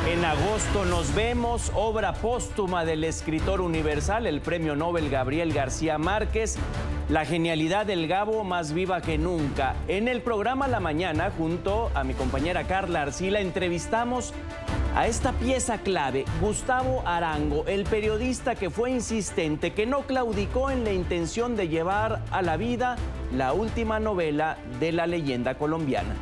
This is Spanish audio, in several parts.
En agosto nos vemos, obra póstuma del escritor universal, el premio Nobel Gabriel García Márquez. La genialidad del Gabo más viva que nunca. En el programa La Mañana, junto a mi compañera Carla Arcila, entrevistamos a esta pieza clave, Gustavo Arango, el periodista que fue insistente, que no claudicó en la intención de llevar a la vida la última novela de la leyenda colombiana.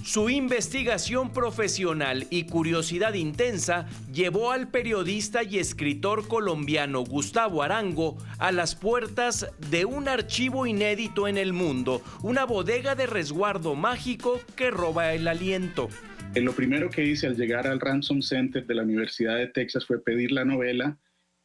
Su investigación profesional y curiosidad intensa llevó al periodista y escritor colombiano Gustavo Arango a las puertas de un archivo inédito en el mundo, una bodega de resguardo mágico que roba el aliento. Lo primero que hice al llegar al Ransom Center de la Universidad de Texas fue pedir la novela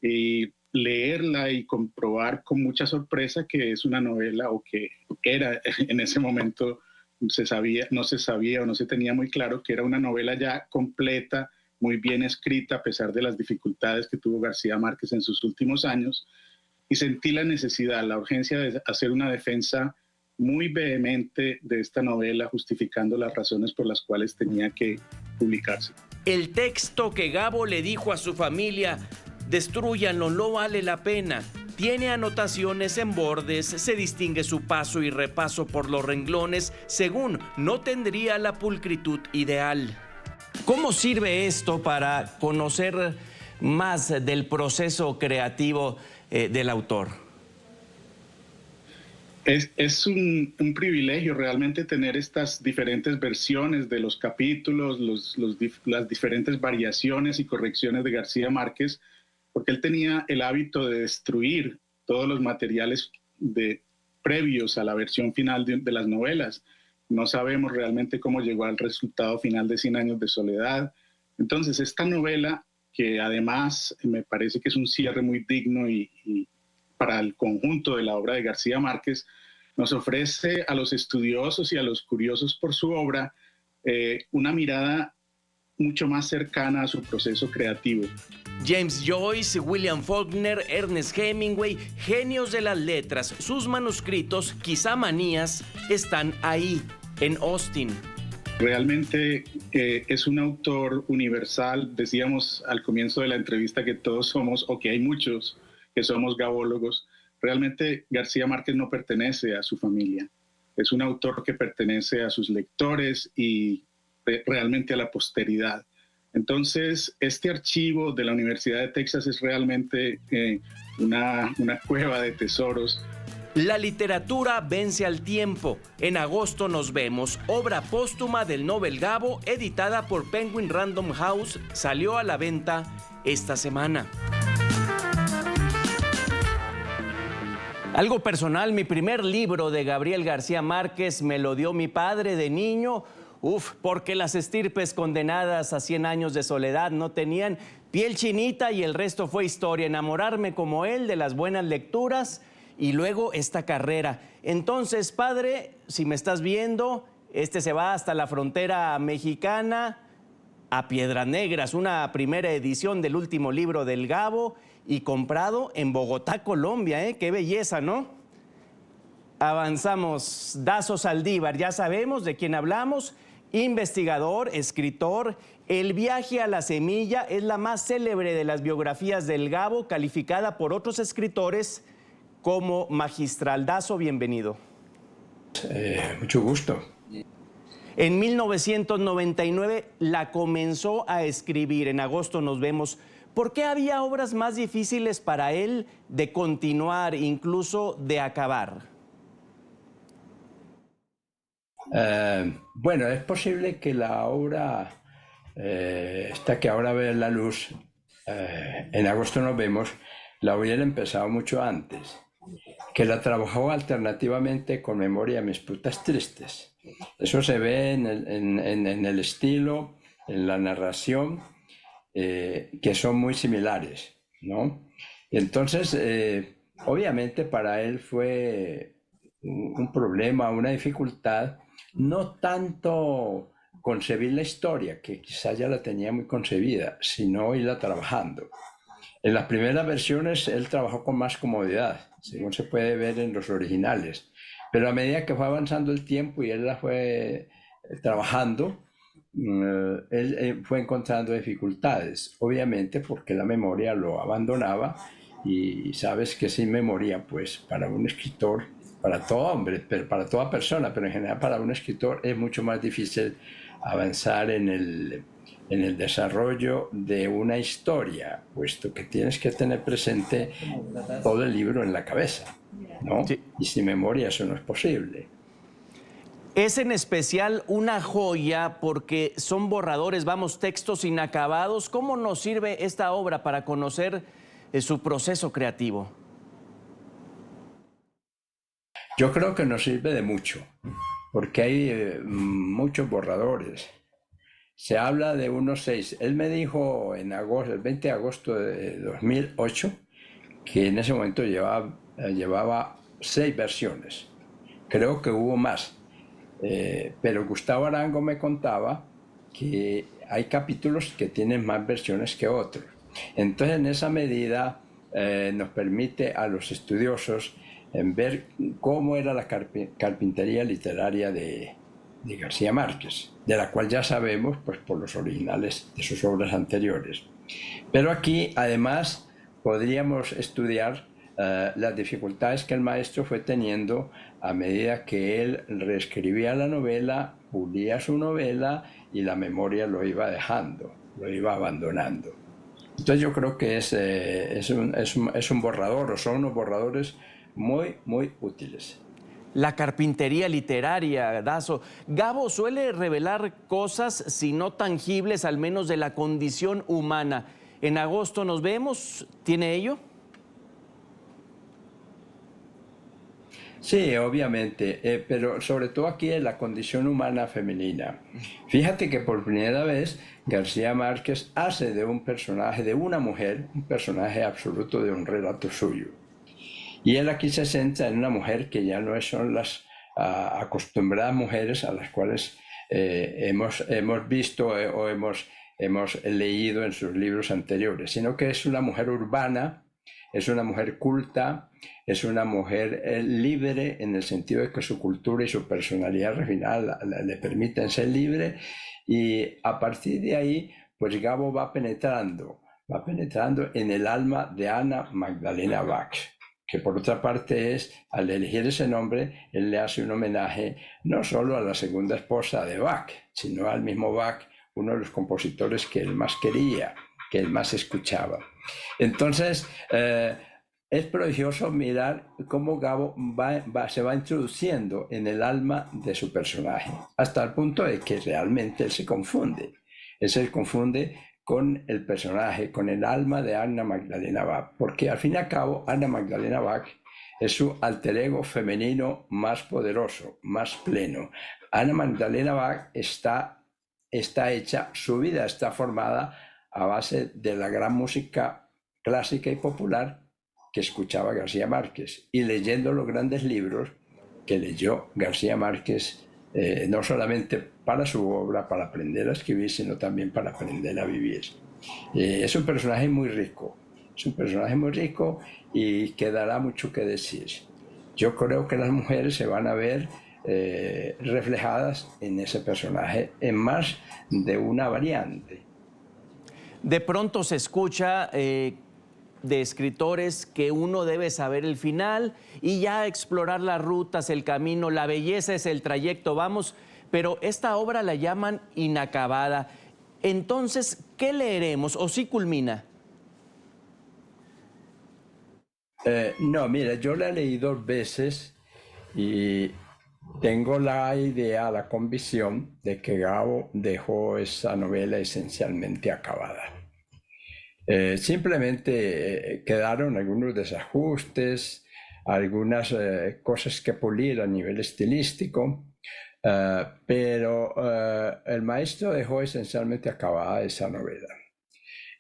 y leerla y comprobar con mucha sorpresa que es una novela, o que era en ese momento. No se sabía o no se tenía muy claro que era una novela ya completa, muy bien escrita, a pesar de las dificultades que tuvo García Márquez en sus últimos años. Y sentí la necesidad, la urgencia de hacer una defensa muy vehemente de esta novela, justificando las razones por las cuales tenía que publicarse. El texto que Gabo le dijo a su familia: destrúyanlo, no vale la pena. Tiene anotaciones en bordes, se distingue su paso y repaso por los renglones, según no tendría la pulcritud ideal. ¿Cómo sirve esto para conocer más del proceso creativo del autor? Es un privilegio realmente tener estas diferentes versiones de los capítulos, las diferentes variaciones y correcciones de García Márquez, porque él tenía el hábito de destruir todos los materiales previos a la versión final de las novelas. No sabemos realmente cómo llegó al resultado final de 100 años de soledad. Entonces, esta novela, que además me parece que es un cierre muy digno y para el conjunto de la obra de García Márquez, nos ofrece a los estudiosos y a los curiosos por su obra una mirada mucho más cercana a su proceso creativo. James Joyce, William Faulkner, Ernest Hemingway, genios de las letras, sus manuscritos, quizá manías, están ahí, en Austin. Realmente es un autor universal. Decíamos al comienzo de la entrevista que todos somos, o que hay muchos que somos gabólogos. Realmente García Márquez no pertenece a su familia. Es un autor que pertenece a sus lectores y realmente a la posteridad. Entonces, este archivo de la Universidad de Texas es realmente una cueva de tesoros. La literatura vence al tiempo. En agosto nos vemos, obra póstuma del Nobel Gabo, editada por Penguin Random House, salió a la venta esta semana. Algo personal, mi primer libro de Gabriel García Márquez me lo dio mi padre de niño. Porque las estirpes condenadas a 100 años de soledad no tenían piel chinita y el resto fue historia. Enamorarme como él de las buenas lecturas y luego esta carrera. Entonces, padre, si me estás viendo, se va hasta la frontera mexicana, a Piedras Negras, una primera edición del último libro del Gabo y comprado en Bogotá, Colombia. ¡Qué belleza!, ¿no? Avanzamos. Dazo Saldívar, ya sabemos de quién hablamos. Investigador, escritor. El viaje a la semilla es la más célebre de las biografías del Gabo, calificada por otros escritores como magistral. Dazo, bienvenido. Mucho gusto. En 1999 la comenzó a escribir. En agosto nos vemos. ¿Por qué había obras más difíciles para él de continuar, incluso de acabar? Bueno, es posible que la obra, esta que ahora ve la luz, en agosto nos vemos, la hubiera empezado mucho antes, que la trabajó alternativamente con Memoria de mis putas tristes. Eso se ve en el estilo, en la narración, que son muy similares, ¿no? Entonces, obviamente para él fue un problema, una dificultad, no tanto concebir la historia, que quizás ya la tenía muy concebida, sino irla trabajando. En las primeras versiones él trabajó con más comodidad, según se puede ver en los originales, Pero a medida que fue avanzando el tiempo y él la fue trabajando, él fue encontrando dificultades, obviamente porque la memoria lo abandonaba y sabes que sin memoria, pues para un escritor, para todo hombre, pero para toda persona, pero en general para un escritor es mucho más difícil avanzar en el desarrollo de una historia, puesto que tienes que tener presente todo el libro en la cabeza, ¿no? Sí. Y sin memoria eso no es posible. Es en especial una joya porque son borradores, vamos, textos inacabados. ¿Cómo nos sirve esta obra para conocer su proceso creativo? Yo creo que nos sirve de mucho, porque hay muchos borradores. Se habla de unos 6. Él me dijo en agosto, el 20 de agosto de 2008, que en ese momento llevaba 6 versiones. Creo que hubo más. Pero Gustavo Arango me contaba que hay capítulos que tienen más versiones que otros. Entonces, en esa medida, nos permite a los estudiosos ver cómo era la carpintería literaria de García Márquez, de la cual ya sabemos pues, por los originales de sus obras anteriores. Pero aquí, además, podríamos estudiar las dificultades que el maestro fue teniendo a medida que él reescribía la novela, pulía su novela y la memoria lo iba dejando, lo iba abandonando. Entonces yo creo que es un borrador, o son unos borradores muy, muy útiles. La carpintería literaria, Dazo. Gabo suele revelar cosas, si no tangibles, al menos de la condición humana. En agosto nos vemos, ¿tiene ello? Sí, obviamente, pero sobre todo aquí en la condición humana femenina. Fíjate que por primera vez García Márquez hace de un personaje, de una mujer, un personaje absoluto de un relato suyo. Y él aquí se centra en una mujer que ya no son las acostumbradas mujeres a las cuales hemos visto o hemos leído en sus libros anteriores, sino que es una mujer urbana, es una mujer culta, es una mujer libre en el sentido de que su cultura y su personalidad refinada le permiten ser libre, y a partir de ahí, pues Gabo va penetrando en el alma de Ana Magdalena Bach, que por otra parte al elegir ese nombre, él le hace un homenaje no solo a la segunda esposa de Bach, sino al mismo Bach, uno de los compositores que él más quería, que él más escuchaba. Entonces, es prodigioso mirar cómo Gabo se va introduciendo en el alma de su personaje, hasta el punto de que realmente él se confunde. Él se confunde con el personaje, con el alma de Ana Magdalena Bach, porque al fin y al cabo Ana Magdalena Bach es su alter ego femenino más poderoso, más pleno. Ana Magdalena Bach está hecha, su vida está formada a base de la gran música clásica y popular que escuchaba García Márquez y leyendo los grandes libros que leyó García Márquez, no solamente para su obra, para aprender a escribir, sino también para aprender a vivir. Es un personaje muy rico, y que dará mucho que decir. Yo creo que las mujeres se van a ver reflejadas en ese personaje en más de una variante. De pronto se escucha de escritores que uno debe saber el final y ya explorar las rutas, el camino, la belleza es el trayecto, vamos, pero esta obra la llaman inacabada. Entonces, ¿qué leeremos o sí culmina? No, mira, yo la leí 2 veces y tengo la idea, la convicción de que Gabo dejó esa novela esencialmente acabada. Simplemente quedaron algunos desajustes, algunas cosas que pulir a nivel estilístico, pero el maestro dejó esencialmente acabada esa novela.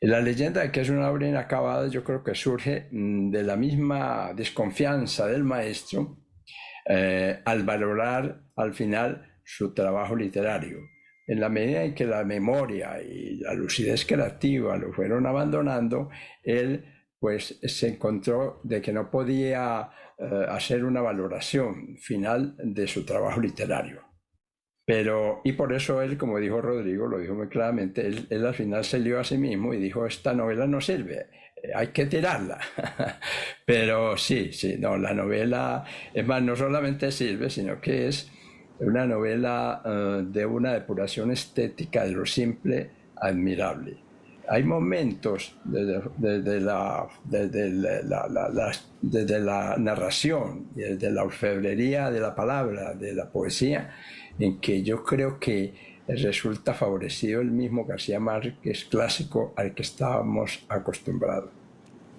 La leyenda de que es una obra inacabada yo creo que surge de la misma desconfianza del maestro al valorar al final su trabajo literario. En la medida en que la memoria y la lucidez creativa lo fueron abandonando, él pues se encontró de que no podía hacer una valoración final de su trabajo literario. Y por eso él, como dijo Rodrigo, lo dijo muy claramente, él al final se lió a sí mismo y dijo, esta novela no sirve, hay que tirarla. Pero sí, no, la novela, es más, no solamente sirve, sino que es una novela de una depuración estética de lo simple admirable. Hay momentos desde la narración, desde la orfebrería de la palabra, de la poesía, en que yo creo que resulta favorecido el mismo García Márquez clásico al que estábamos acostumbrados.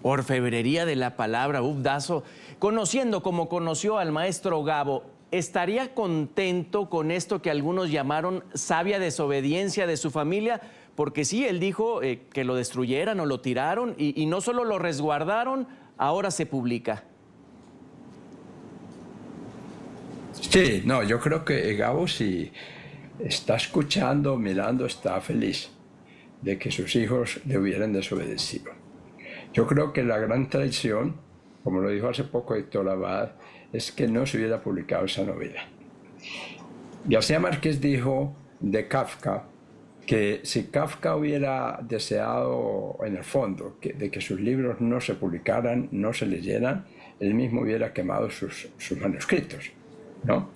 Orfebrería de la palabra, Dazo. Conociendo como conoció al maestro Gabo, ¿estaría contento con esto que algunos llamaron sabia desobediencia de su familia? Porque sí, él dijo que lo destruyeran o lo tiraron y no solo lo resguardaron, ahora se publica. Sí, no, yo creo que Gabo, si está escuchando, mirando, está feliz de que sus hijos le hubieran desobedecido. Yo creo que la gran traición, como lo dijo hace poco Héctor Abad, es que no se hubiera publicado esa novela. García Márquez dijo de Kafka que si Kafka hubiera deseado en el fondo de que sus libros no se publicaran, no se leyeran, él mismo hubiera quemado sus manuscritos, ¿no?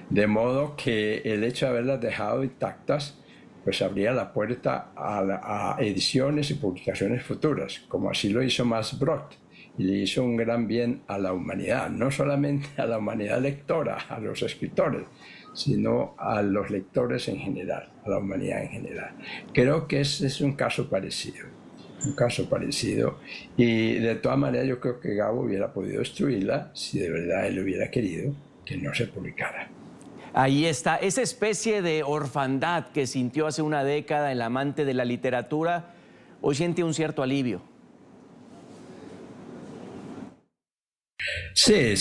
De modo que el hecho de haberlas dejado intactas pues abría la puerta a ediciones y publicaciones futuras, como así lo hizo Max Brod, y le hizo un gran bien a la humanidad, no solamente a la humanidad lectora, a los escritores, sino a los lectores en general, a la humanidad en general. Creo que es un caso parecido, y de todas maneras yo creo que Gabo hubiera podido destruirla si de verdad él hubiera querido que no se publicara. Ahí está, esa especie de orfandad que sintió hace una década el amante de la literatura, hoy siente un cierto alivio. Sí.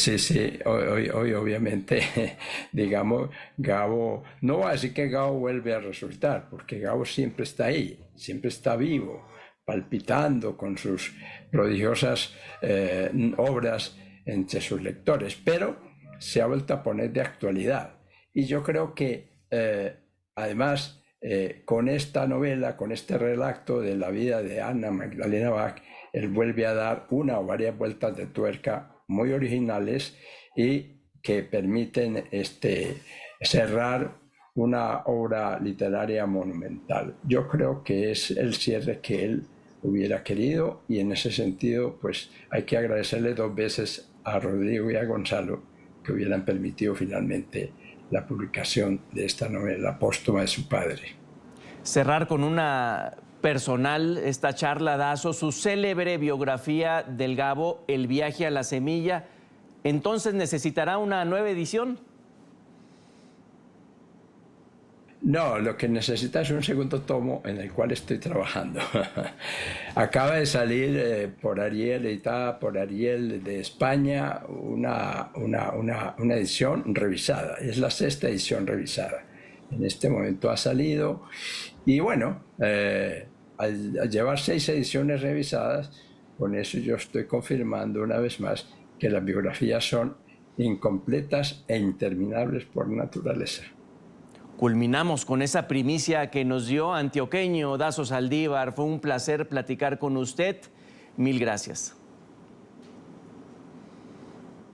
Hoy obviamente, digamos, Gabo, no voy a decir que Gabo vuelve a resultar, porque Gabo siempre está ahí, siempre está vivo, palpitando con sus prodigiosas obras entre sus lectores, pero se ha vuelto a poner de actualidad. Y yo creo que, además, con esta novela, con este relato de la vida de Anna Magdalena Bach, él vuelve a dar una o varias vueltas de tuerca muy originales y que permiten cerrar una obra literaria monumental. Yo creo que es el cierre que él hubiera querido, y en ese sentido pues hay que agradecerle dos veces a Rodrigo y a Gonzalo que hubieran permitido finalmente la publicación de esta novela póstuma de su padre. Cerrar con una personal esta charla, Dazo, su célebre biografía del Gabo, El viaje a la semilla. ¿Entonces necesitará una nueva edición? No, lo que necesita es un segundo tomo en el cual estoy trabajando. Acaba de salir por Ariel, editada por Ariel de España, una edición revisada. Es la 6ª edición revisada. En este momento ha salido. Y bueno, al llevar 6 ediciones revisadas, con eso yo estoy confirmando una vez más que las biografías son incompletas e interminables por naturaleza. Culminamos con esa primicia que nos dio antioqueño Dazo Saldívar. Fue un placer platicar con usted. Mil gracias.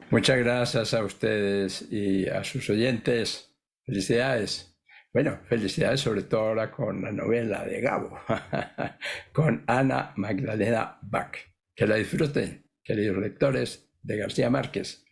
Muchas gracias a ustedes y a sus oyentes. Felicidades. Bueno, felicidades sobre todo ahora con la novela de Gabo, con Anna Magdalena Bach. Que la disfruten, queridos lectores de García Márquez.